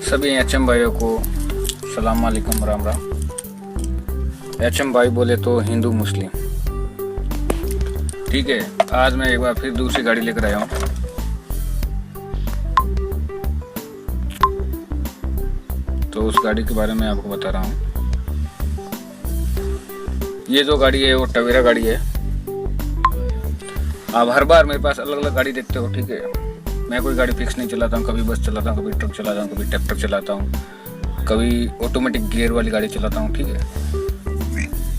सभी एचएम भाइयों को सलाम वालेकुम, राम राम। एचएम भाई बोले तो हिंदू मुस्लिम, ठीक है। आज मैं एक बार फिर दूसरी गाड़ी लेकर आया हूँ। तो उस गाड़ी के बारे में आपको बता रहा हूँ। ये जो गाड़ी है वो टवेरा गाड़ी है। आप हर बार मेरे पास अलग अलग गाड़ी देखते हो, ठीक है। मैं कोई गाड़ी फिक्स नहीं चलाता हूँ, कभी बस चलाता हूँ, कभी ट्रक चलाता हूँ, कभी ट्रैक्टर चलाता हूँ, कभी ऑटोमेटिक गियर वाली गाड़ी चलाता हूँ, ठीक है।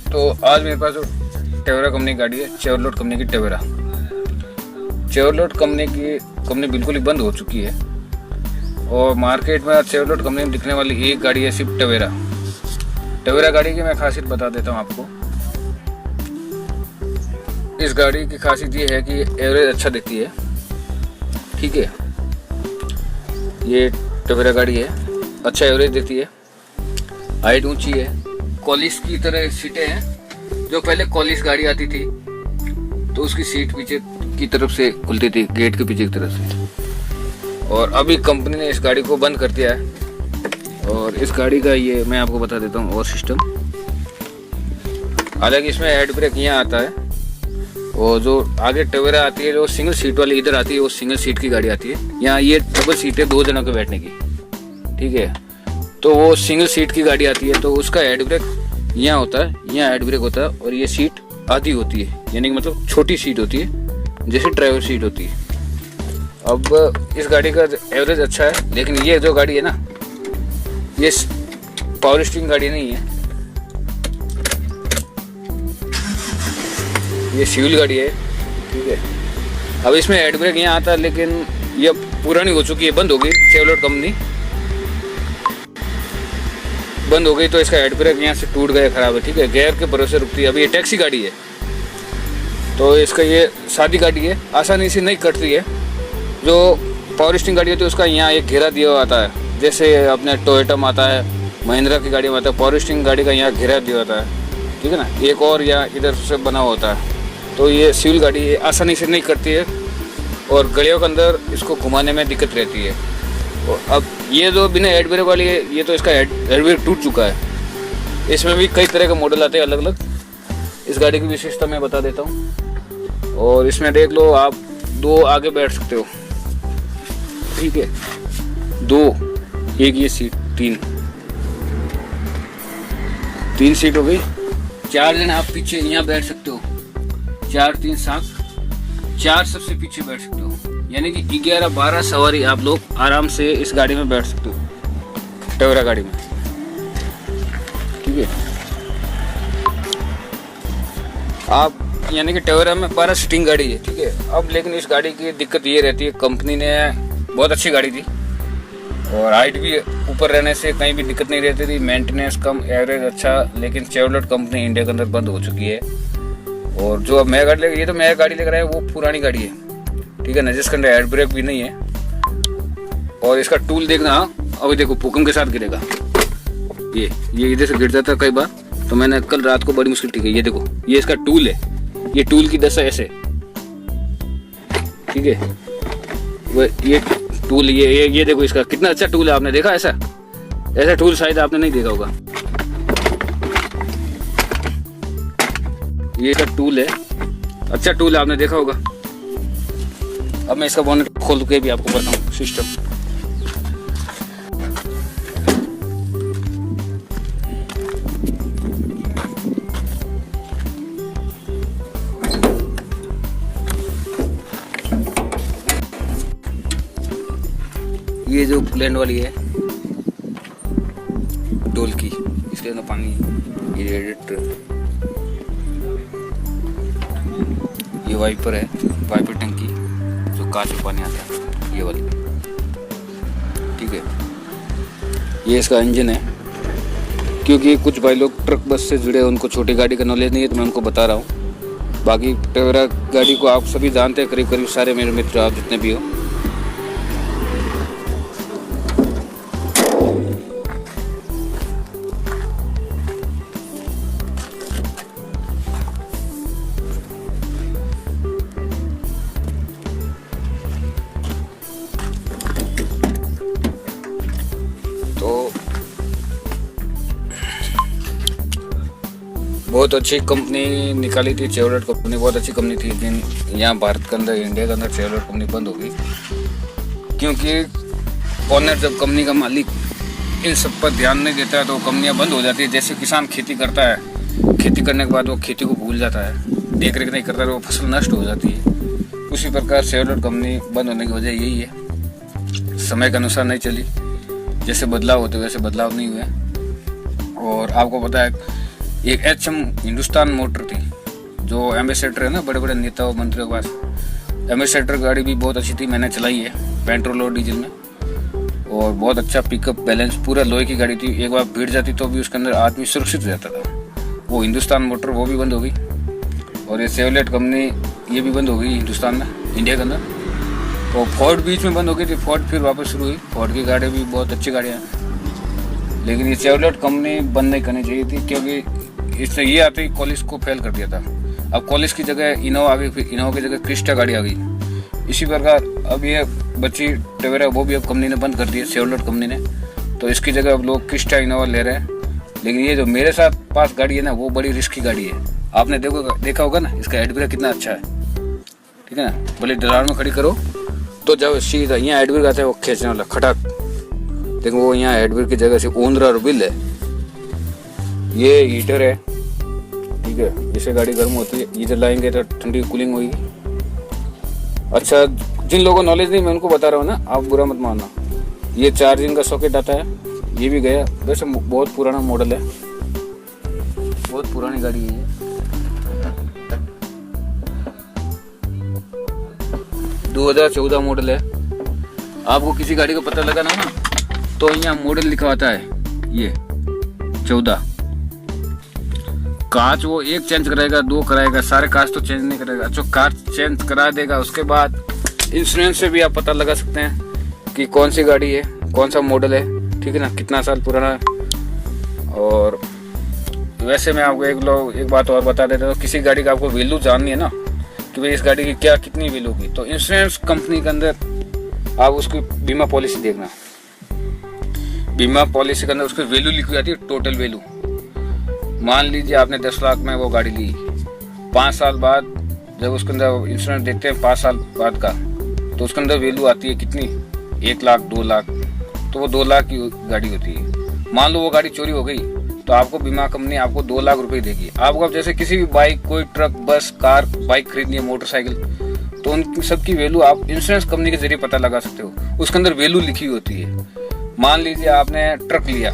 तो आज मेरे पास टवेरा कंपनी की गाड़ी है, चेवरलेट कंपनी की टवेरा। चेवरलेट कंपनी बिल्कुल ही बंद हो चुकी है और मार्केट में चेवरलेट कंपनी में दिखने वाली एक गाड़ी है, सिर्फ टवेरा। टवेरा गाड़ी की मैं खासियत बता देता हूँ आपको। इस गाड़ी की खासियत ये है कि एवरेज अच्छा देती है, ठीक है। ये टवेरा गाड़ी है, अच्छा एवरेज देती है, हाइट ऊंची है, कॉलिस की तरह सीटें हैं। जो पहले कॉलिस गाड़ी आती थी तो उसकी सीट पीछे की तरफ से खुलती थी, गेट के पीछे की तरफ से, और अभी कंपनी ने इस गाड़ी को बंद कर दिया है। और इस गाड़ी का ये मैं आपको बता देता हूँ और सिस्टम। हालांकि इसमें हेड ब्रेक यहाँ आता है, और जो आगे टवेरा आती है जो सिंगल सीट वाली इधर आती है वो सिंगल सीट की गाड़ी आती है। यहाँ ये डबल सीट है, 2 जनों के बैठने की, ठीक है। तो वो सिंगल सीट की गाड़ी आती है, तो उसका हेड ब्रेक यहाँ होता है, यहाँ हेड ब्रेक होता है, और ये सीट आधी होती है, यानी कि मतलब छोटी सीट होती है, जैसे ड्राइवर सीट होती है। अब इस गाड़ी का एवरेज अच्छा है, लेकिन ये जो गाड़ी है ना, ये पावर स्टीयरिंग गाड़ी नहीं है, ये सिविल गाड़ी है, ठीक है। अब इसमें हेड ब्रेक यहाँ आता है, लेकिन ये पुरानी हो चुकी है, बंद हो गई। चेवरलेट कंपनी बंद हो गई तो इसका हेड ब्रेक यहाँ से टूट गया, खराब है, ठीक है। गियर के भरोसे रुकती है। अब ये टैक्सी गाड़ी है, तो इसका ये सादी गाड़ी है, आसानी से नहीं कटती है। जो पावर स्टीयरिंग गाड़ी होती है उसका यहाँ एक घेरा दिया हुआ आता है, जैसे अपने टोयोटा में आता है, महिंद्रा की गाड़ी में आता है। पावर स्टीयरिंग गाड़ी का यहाँ घेरा दिया होता है, ठीक है ना। एक और यहाँ इधर से बना हुआ होता है। तो ये सिविल गाड़ी है, आसानी से नहीं करती है, और गलियों के अंदर इसको घुमाने में दिक्कत रहती है। और अब ये जो बिना हेड ब्रेक वाली है, ये तो इसका हेड ब्रेक टूट चुका है। इसमें भी कई तरह के मॉडल आते हैं अलग अलग। इस गाड़ी की विशेषता मैं बता देता हूँ। और इसमें देख लो, आप 2 आगे बैठ सकते हो, ठीक है। 2, एक ये सीट, 3 सीट हो गई। 4 जन आप पीछे यहाँ बैठ सकते हो, 4, 3, 7, 4 सबसे पीछे बैठ सकते हो, यानी कि 11-12 सवारी आप लोग आराम से इस गाड़ी में बैठ सकते हो, टवेरा गाड़ी में, ठीक है। आप यानी कि टवेरा में 12 सीटिंग गाड़ी है, ठीक है। अब लेकिन इस गाड़ी की दिक्कत ये रहती है, कंपनी ने बहुत अच्छी गाड़ी थी और हाइट भी ऊपर रहने से कहीं भी दिक्कत नहीं रहती थी, मेंटेनेंस कम, एवरेज अच्छा। लेकिन चेवरलेट कंपनी इंडिया के अंदर बंद हो चुकी है। और जो अब मैं गाड़ी लेकर, ये तो मैं गाड़ी लेकर आया वो पुरानी गाड़ी है, ठीक है ना, जिसके अंदर हेड ब्रेक भी नहीं है। और इसका टूल देखना, अभी देखो भूकंप के साथ गिरेगा, ये इधर से गिर जाता है कई बार। तो मैंने कल रात को बड़ी मुश्किल, ठीक है, ये देखो, ये इसका टूल है, ये टूल की दशा ऐसे, ठीक है। वो ये टूल, ये देखो इसका कितना अच्छा टूल है। आपने देखा ऐसा टूल शायद आपने नहीं देखा होगा। ये इसका टूल है, अच्छा टूल है, आपने देखा होगा। अब मैं इसका बोनेट खोल के भी आपको बताऊं सिस्टम। ये जो ब्लेंड वाली है डोल की, इसके अंदर पानी, ये रेडिएटर, ये वाइपर है, वाइपर टंकी जो कांच में पानी आता है, ये वाली, ठीक है। ये इसका इंजन है, क्योंकि कुछ भाई लोग ट्रक बस से जुड़े हैं, उनको छोटी गाड़ी का नॉलेज नहीं है, तो मैं उनको बता रहा हूँ। बाकी टवेरा गाड़ी को आप सभी जानते हैं, करीब करीब सारे मेरे मित्र, आप जितने भी हो। बहुत अच्छी कंपनी निकाली थी चेवलेट कंपनी, बहुत अच्छी कंपनी थी, लेकिन यहाँ भारत के अंदर, इंडिया के अंदर चेवलेट कंपनी बंद हो गई, क्योंकि ओनर जब कंपनी का मालिक इन सब पर ध्यान नहीं देता है तो कंपनियाँ बंद हो जाती है। जैसे किसान खेती करता है, खेती करने के बाद वो खेती को भूल जाता है, देख रेख नहीं करता तो वो फसल नष्ट हो जाती है। उसी प्रकार चेवलेट कंपनी बंद होने की वजह यही है, समय के अनुसार नहीं चली, जैसे बदलाव होते वैसे बदलाव नहीं हुए। और आपको पता है एक HM हिंदुस्तान मोटर थी, जो एम्बेसडर है ना बड़े बड़े नेताओं मंत्रियों के पास, एम्बेसडर गाड़ी भी बहुत अच्छी थी, मैंने चलाई है पेट्रोल और डीजल में, और बहुत अच्छा पिकअप बैलेंस, पूरा लोहे की गाड़ी थी। एक बार भीड़ जाती तो भी उसके अंदर आदमी सुरक्षित रहता था। वो हिंदुस्तान मोटर वो भी बंद हो गई, और ये चेवलेट कंपनी ये भी बंद हो गई हिंदुस्तान में, इंडिया के अंदर। और फोर्ड बीच में बंद हो गई थी, फोर्ड फिर वापस शुरू हुई। फोर्ड की गाड़ी भी बहुत अच्छी गाड़ियाँ हैं, लेकिन ये चेवलेट कंपनी बंद नहीं करनी चाहिए थी, क्योंकि इससे ये आते ही कॉलिस को फेल कर दिया था। अब कॉलिस की जगह इनोवा आ गई, फिर इनोवा की जगह क्रिस्टा गाड़ी आ गई। इसी प्रकार अब ये बच्ची टवेरा वो भी अब कंपनी ने बंद कर दी है, चेवलेट कंपनी ने, तो इसकी जगह अब लोग क्रिस्टा इनोवा ले रहे हैं। लेकिन ये जो मेरे साथ पास गाड़ी है ना, वो बड़ी रिस्की गाड़ी है। आपने देखा होगा ना, इसका हेड ब्रेक कितना अच्छा है, ठीक है ना। भले ड्राइवर में खड़ी करो तो जब सीधा यहाँ हेड ब्रेक आता है वो खींचने वाला खटक, देखो वो यहाँ हेड ब्रेक की जगह से ऊंदरा और बिल है। ये हीटर है, ठीक है, इससे गाड़ी गर्म होती है, हीटर लाएंगे तो ठंडी कूलिंग होगी। अच्छा, जिन लोगों को नॉलेज नहीं मैं उनको बता रहा हूँ ना, आप बुरा मत मानना। ये चार्जिंग का सॉकेट आता है, ये भी गया, वैसे बहुत पुराना मॉडल है, बहुत पुरानी गाड़ी है ये। 2014 मॉडल है। आपको किसी गाड़ी का पता लगा ना तो यहाँ मॉडल लिखा होता है ये 14। कांच वो एक चेंज कराएगा, 2 कराएगा, सारे कांच तो चेंज नहीं करेगा। जो कांच चेंज करा देगा उसके बाद इंश्योरेंस से भी आप पता लगा सकते हैं कि कौन सी गाड़ी है, कौन सा मॉडल है, ठीक है ना, कितना साल पुराना है। और वैसे मैं आपको एक बात और बता देता हूँ, किसी गाड़ी का आपको वैल्यू जाननी है ना कि भाई इस गाड़ी की क्या कितनी वैल्यू होगी, तो इंश्योरेंस कंपनी के अंदर आप उसकी बीमा पॉलिसी देखना। बीमा पॉलिसी के अंदर उसकी वैल्यू लिखी जाती है, टोटल वैल्यू। मान लीजिए आपने 10 लाख में वो गाड़ी ली, 5 साल बाद जब उसके अंदर इंश्योरेंस देखते हैं 5 साल बाद का, तो उसके अंदर वैल्यू आती है कितनी, 1 लाख 2 लाख, तो वो 2 लाख की गाड़ी होती है। मान लो वो गाड़ी चोरी हो गई तो आपको बीमा कंपनी आपको 2 लाख रुपए देगी। आपको अब जैसे किसी भी बाइक, कोई ट्रक, बस, कार, बाइक खरीदनी है, मोटरसाइकिल, तो उन सबकी वैल्यू आप इंश्योरेंस कंपनी के जरिए पता लगा सकते हो। उसके अंदर वैल्यू लिखी होती है। मान लीजिए आपने ट्रक लिया,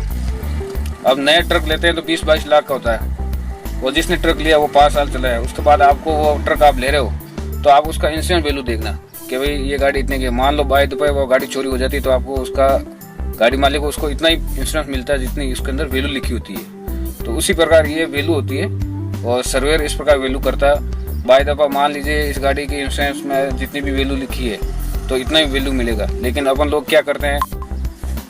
अब नए ट्रक लेते हैं तो 20-22 लाख का होता है, और जिसने ट्रक लिया वो 5 साल चला है, उसके बाद आपको वो ट्रक आप ले रहे हो तो आप उसका इंश्योरेंस वैल्यू देखना कि भाई ये गाड़ी इतने की। मान लो बाय दुपहर वो गाड़ी चोरी हो जाती है तो आपको उसका गाड़ी मालिक को उसको इतना ही इंश्योरेंस मिलता है जितनी उसके अंदर वैल्यू लिखी होती है। तो उसी प्रकार ये वैल्यू होती है, और सर्वेयर इस प्रकार वैल्यू करता है। बाय दफा मान लीजिए इस गाड़ी की इंश्योरेंस में जितनी भी वैल्यू लिखी है तो इतना ही वैल्यू मिलेगा। लेकिन अपन लोग क्या करते हैं,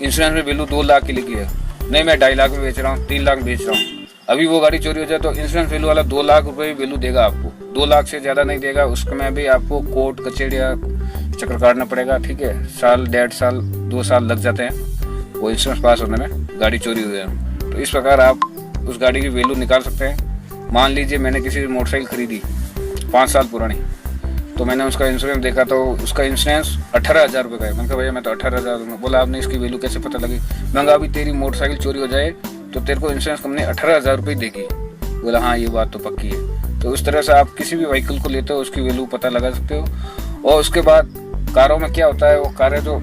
इंश्योरेंस में वैल्यू 2 लाख की लिखी है, नहीं मैं 2.5 लाख में बेच रहा हूँ, 3 लाख बेच रहा हूँ, अभी वो गाड़ी चोरी हो जाए तो इंश्योरेंस वैल्यू वाला 2 लाख रुपए वैल्यू देगा आपको, 2 लाख से ज़्यादा नहीं देगा। उसमें भी आपको कोर्ट कचहरिया चक्कर काटना पड़ेगा, ठीक है, साल 1.5 साल 2 साल लग जाते हैं वो इंश्योरेंस पास होने में, गाड़ी चोरी हुई है। तो इस प्रकार आप उस गाड़ी की वैल्यू निकाल सकते हैं। मान लीजिए मैंने किसी मोटरसाइकिल खरीदी 5 साल पुरानी, तो मैंने उसका इंश्योरेंस देखा तो उसका इंश्योरेंस 18,000 रुपये का है। मैंने कहा भैया मैं तो 18,000 दूँगा। बोला आपने इसकी वैल्यू कैसे पता लगी? मैं कहा अभी तेरी मोटरसाइकिल चोरी हो जाए तो तेरे को इंश्योरेंस कंपनी 18,000 रुपये देगी। बोला हाँ ये बात तो पक्की है। तो उस तरह से आप किसी भी व्हीकल को लेते हो उसकी वैल्यू पता लगा सकते हो। और उसके बाद कारों में क्या होता है, वो कारें जो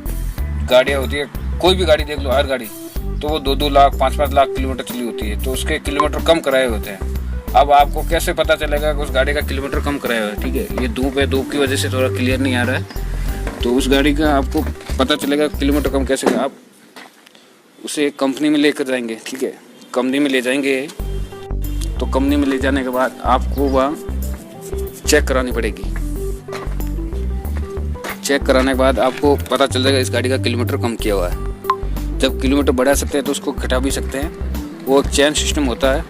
गाड़ियाँ होती है, कोई भी गाड़ी देख लो, हर गाड़ी तो वो 2-2 लाख 5-5 लाख किलोमीटर चली होती है, तो उसके किलोमीटर कम कराए होते हैं। अब आपको कैसे पता चलेगा कि उस गाड़ी का किलोमीटर कम कराया हुआ है? ठीक है, ये धूप है, धूप की वजह से थोड़ा क्लियर नहीं आ रहा है, तो उस गाड़ी का आपको पता चलेगा किलोमीटर कम कैसे। आप उसे कंपनी में लेकर जाएंगे, ठीक है, कंपनी में ले जाएंगे तो कंपनी में ले जाने के बाद आपको वहाँ चेक करानी पड़ेगी। चेक कराने के बाद आपको पता चल जाएगा इस गाड़ी का किलोमीटर कम किया हुआ है। जब किलोमीटर बढ़ा सकते हैं तो उसको घटा भी सकते हैं, वो चेन सिस्टम होता है।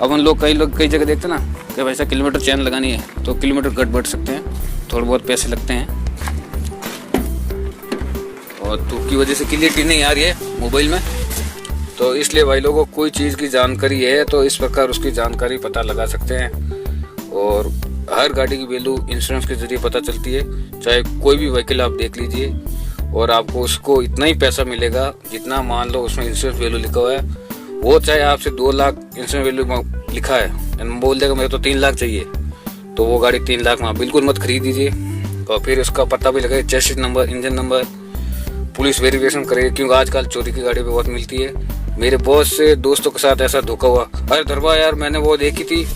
अब हम लोग कई जगह देखते हैं ना कि वैसा किलोमीटर चेन लगानी है तो किलोमीटर घट बढ़ सकते हैं, थोड़े बहुत पैसे लगते हैं। और धूप की वजह से क्लियरिटी नहीं आ रही है मोबाइल में, तो इसलिए भाई लोगों को कोई चीज़ की जानकारी है तो इस प्रकार उसकी जानकारी पता लगा सकते हैं। और हर गाड़ी की वैल्यू इंश्योरेंस के जरिए पता चलती है। चाहे कोई भी व्हीकल आप देख लीजिए और आपको उसको इतना ही पैसा मिलेगा जितना मान लो उसमें इंश्योरेंस वैल्यू लिखा हुआ है। वो चाहे आपसे 2 लाख इंश्योरेंस वैल्यू लिखा है, बोल देगा मेरे तो 3 लाख चाहिए, तो वो गाड़ी 3 लाख में बिल्कुल मत खरीद दीजिए। और फिर उसका पता भी लगाए, chassis number, engine number, police verification करे, क्योंकि आजकल चोरी की गाड़ी पे बहुत मिलती है। मेरे बहुत से दोस्तों के साथ ऐसा धोखा हुआ। अरे धरवा यार, मैंने वो देखी थी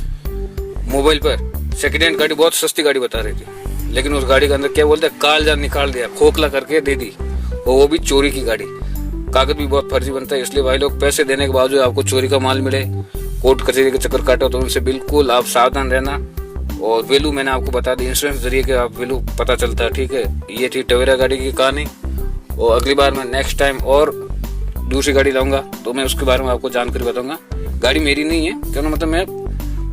मोबाइल पर, सेकेंड हैंड गाड़ी, बहुत सस्ती गाड़ी बता रही थी, लेकिन उस गाड़ी के अंदर क्या बोलते हैं, कालजान निकाल दिया, खोखला करके दे दी, और वो भी चोरी की गाड़ी। कागज भी बहुत फर्जी बनता है। इसलिए भाई लोग, पैसे देने के बावजूद आपको चोरी का माल मिले, कोर्ट कचहरी के चक्कर काटो, तो उनसे बिल्कुल आप सावधान रहना। और वैल्यू मैंने आपको बता दी, इंश्योरेंस जरिए के आप वैल्यू पता चलता है, ठीक है। ये थी टवेरा गाड़ी की कहानी। और अगली बार मैं नेक्स्ट टाइम और दूसरी गाड़ी लाऊंगा तो मैं उसके बारे में आपको जानकारी बताऊंगा। गाड़ी मेरी नहीं है, क्यों, मतलब मैं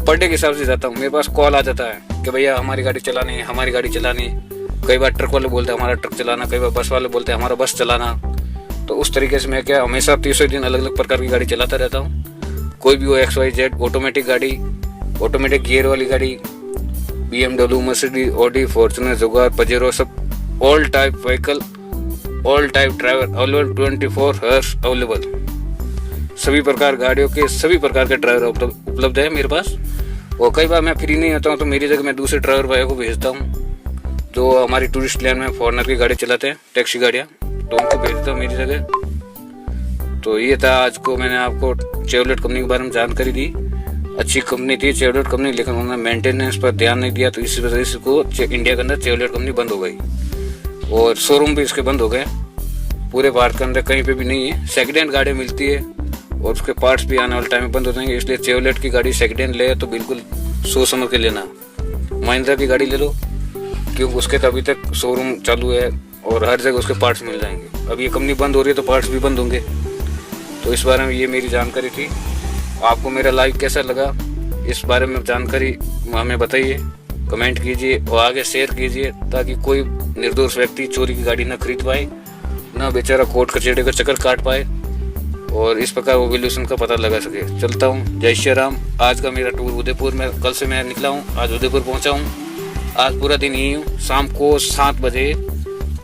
पर डे के हिसाब से जाता हूँ। मेरे पास कॉल आ जाता है कि भैया हमारी गाड़ी चलानी है, हमारी गाड़ी चलानी है। कई बार ट्रक वाले बोलते हैं हमारा ट्रक चलाना, कई बार बस वाले बोलते हैं हमारा बस चलाना। तो उस तरीके से मैं क्या हमेशा 30 दिन अलग अलग प्रकार की गाड़ी चलाता रहता हूँ। कोई भी हो, XYZ, ऑटोमेटिक गाड़ी, ऑटोमेटिक गियर वाली गाड़ी, BMW, मर्सिडीज, ऑडी, फॉर्च्यूनर, जुगार, पजेरो, सब all type vehicle, all type driver available, 24 horse available. सभी प्रकार गाड़ियों के सभी प्रकार के ड्राइवर उपलब्ध है मेरे पास। और कई बार मैं फ्री नहीं होता हूँ तो मेरी जगह मैं दूसरे ड्राइवर भाई को भेजता हूँ जो हमारी टूरिस्ट लैंड में फॉरनर की गाड़ी चलाते हैं, टैक्सी गाड़ियाँ, तो उनको भेजता हूँ मेरी जगह। तो ये था आज को मैंने आपको चेवलेट कंपनी के बारे में जानकारी दी। अच्छी कंपनी थी चेवलेट कंपनी, लेकिन उन्होंने मेंटेनेंस पर ध्यान नहीं दिया, तो इसी वजह से इसको इंडिया के अंदर चेवलेट कंपनी बंद हो गई। और शोरूम भी इसके बंद हो गए, पूरे भारत के अंदर कहीं पे भी नहीं है। सेकेंड हैंड गाड़ी मिलती है और उसके पार्ट्स भी आने वाले टाइम में बंद हो जाएंगे। इसलिए चेवलेट की गाड़ी सेकेंड हैंड ले तो बिल्कुल सोच समझ के लेना। महिंद्रा की गाड़ी ले लो, क्योंकि उसके तो अभी तक शोरूम चालू है और हर जगह उसके पार्ट्स मिल जाएंगे। अब ये कंपनी बंद हो रही है तो पार्ट्स भी बंद होंगे। तो इस बारे में ये मेरी जानकारी थी। आपको मेरा लाइव कैसा लगा, इस बारे में जानकारी हमें बताइए, कमेंट कीजिए और आगे शेयर कीजिए, ताकि कोई निर्दोष व्यक्ति चोरी की गाड़ी न खरीद पाए, न बेचारा कोर्ट कचहरी का चक्कर काट पाए, और इस प्रकार वो वैल्यूएशन का पता लगा सके। चलता हूँ, जय श्री राम। आज का मेरा टूर उदयपुर में, कल से मैं निकला हूँ, आज उदयपुर पहुँचा हूँ। आज पूरा दिन यही हूँ। शाम को 7 बजे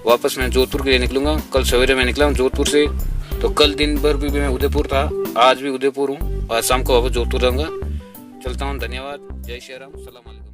वापस मैं जोधपुर के लिए निकलूँगा। कल सवेरे मैं निकला हूँ जोधपुर से, तो कल दिन भर भी मैं उदयपुर था, आज भी उदयपुर हूँ, आज शाम को वापस जोधपुर रहूँगा। चलता हूँ, धन्यवाद, जय श्री राम, सलाम अलैकुम।